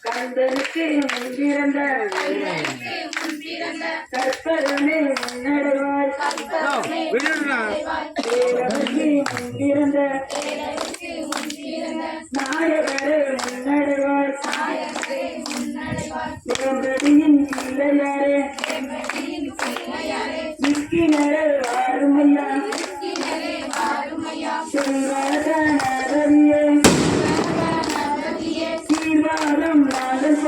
கந்தனுக்கு முன்பிறந்த கற்பகனே முன்னடைவாய் முன்பிறந்த நாயகரே முன்னடைவாய் தேவடியின் பிள்ளையாரே மிக்கினரே வாருமையா செல்வாத நரவியே சீர்வாதம் நாதல்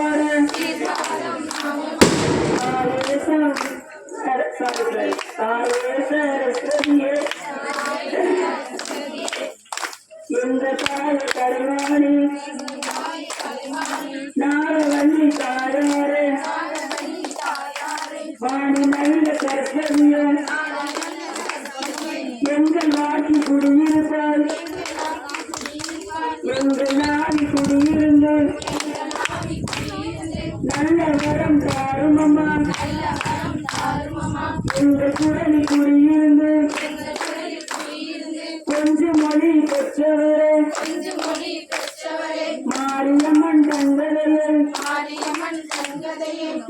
பாட சரஸ்வதியே எந்த தாய கலைவாணி நாரவல்லி தாயாரே வாணி நல்ல சரஸ்வதியே எங்கள் நாட்டி குடியிருப்பால் எங்கள் நாடி குடியிருந்து நல்ல வரம் தாரும் அம்மா எங்கள் குடலி குடியிருந்து கொஞ்சம் மொழி பெற்றவரே மாரியம்மன் தங்கதையே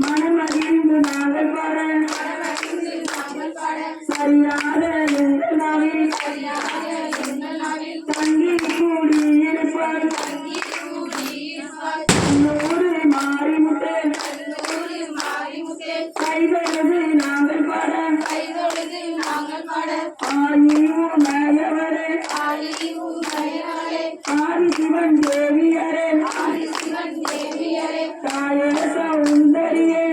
மனமகிழ்ந்து நாங்கள் பாட சரியாக எங்கள் நாளில் தங்கி கூடியிருப்பார் நூறு மாறிமுட்டே கைதொழுது நாங்கள் பாட ஆயிவும் மேயவரே ஆதிசிவன் தேவியரே தாயே சௌந்தரியே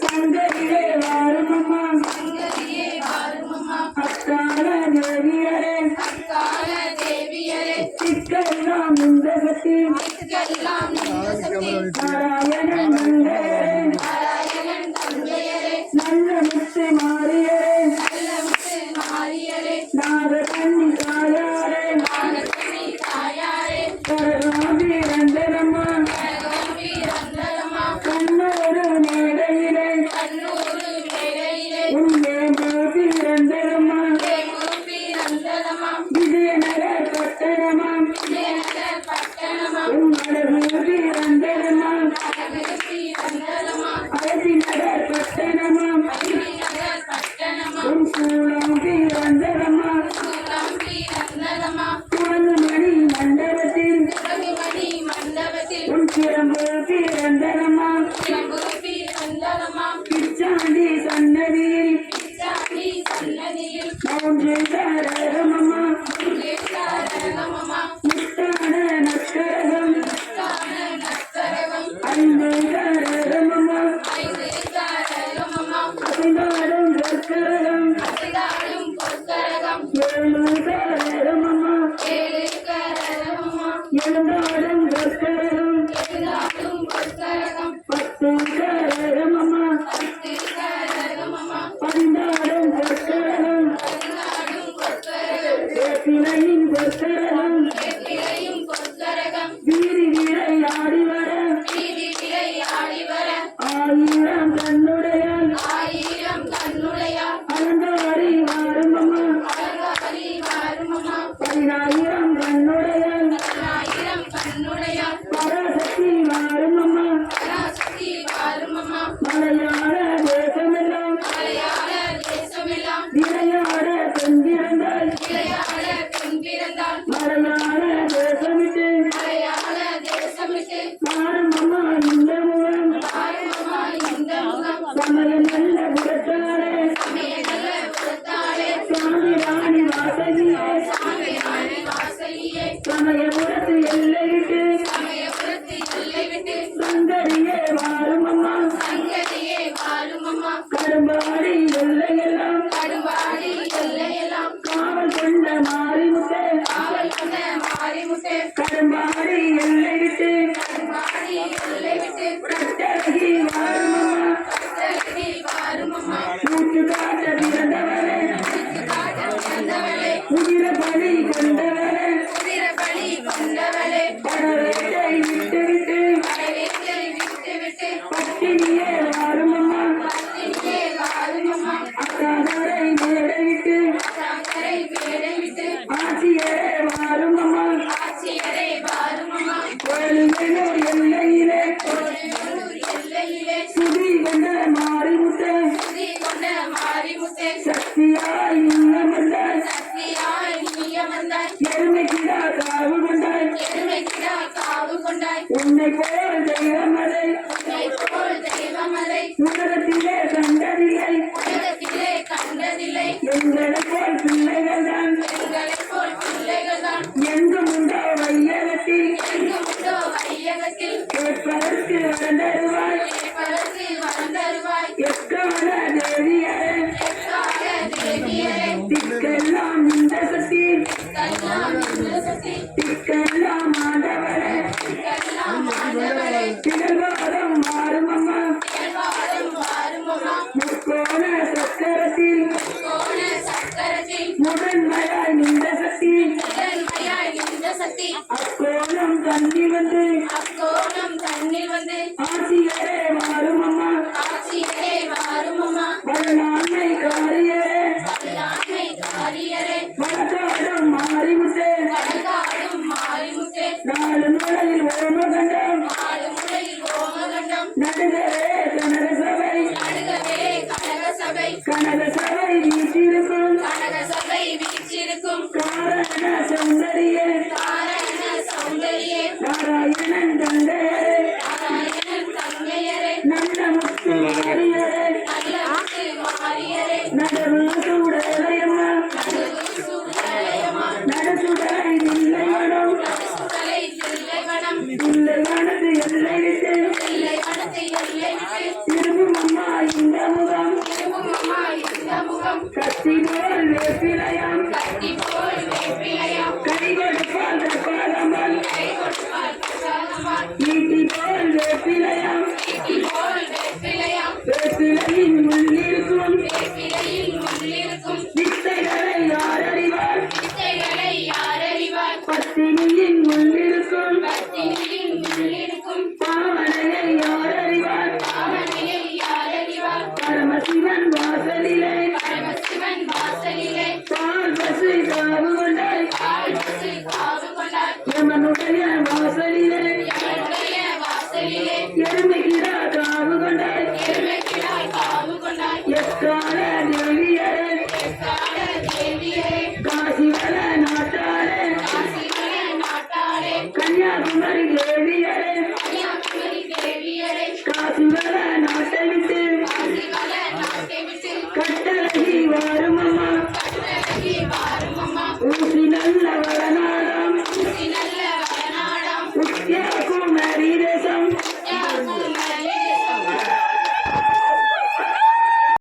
சங்கரியே வாருமம்மா அக்கால தேவியரே சிக்கெல்லாம் இந்த சக்தி நாராயணன் தந்தையரே நல்ல முத்து மாறியரே நாகக்கண்ணி தாயாரே கரகோபி ரந்தனம்மா கண்ணூரு மேடையிலே உன்னே கோபி ரந்தனம்மா விஜயநகர் பட்டணமா உன்னடகோபி ரந்தனம்மா அரசி நகர் பட்டணமா உன் சூழம்பி ரந்தனம்மா குரங்குமணி மண்டபத்தில் உன் சிறம்பு ரந்தனம்மா பிச்சாண்டி சன்னதியில் மூன்று தாரகமம்மா முத்தான நக்கரகம் ஐந்து தாரகமம்மா அசைந்தாடும் கற்கரகம் ஏழு தாரகமம்மா எழுந்தாடும் கற்கரகம் பத்து தாரகமம்மா பதிந்தாடும் கற்கரகம் வேப்பிலையின் கற்கரகம் வீரி வீரை ஆடி வர ஆயிரம் கண்ணுடையால் அலங்காரி வாருமம்மா 10,000 கண்ணுடையால் பராசக்தி வாருமம்மா மலையாள தேசமெல்லாம் விளையாட பெண்பிறந்தால் மலையாள தேசமிட்டு மாறுமம்மா இந்த முகம் சமய நல்ல புறத்தாரே சாமி ராணி வாசகியே ஆட்சியே வாரும் அம்மா ஆட்சியரே வாரும் அம்மா கோயிலூர் எல்லையிலே கோயிலூர் எல்லையிலே சுதி கொண்ட மாறிமுத்த சுதி கொண்ட மாரிமுத்தே சக்தியாய் நீயம் வந்தாய் சக்தியாய் நீய வந்தாய் எருமைக்கிடா காவு கொண்டாய் எருமைக்கிடா காவு கொண்டாய் உன்னை போல் தெய்வமலை உன்னை போல் தெய்வமலை உனது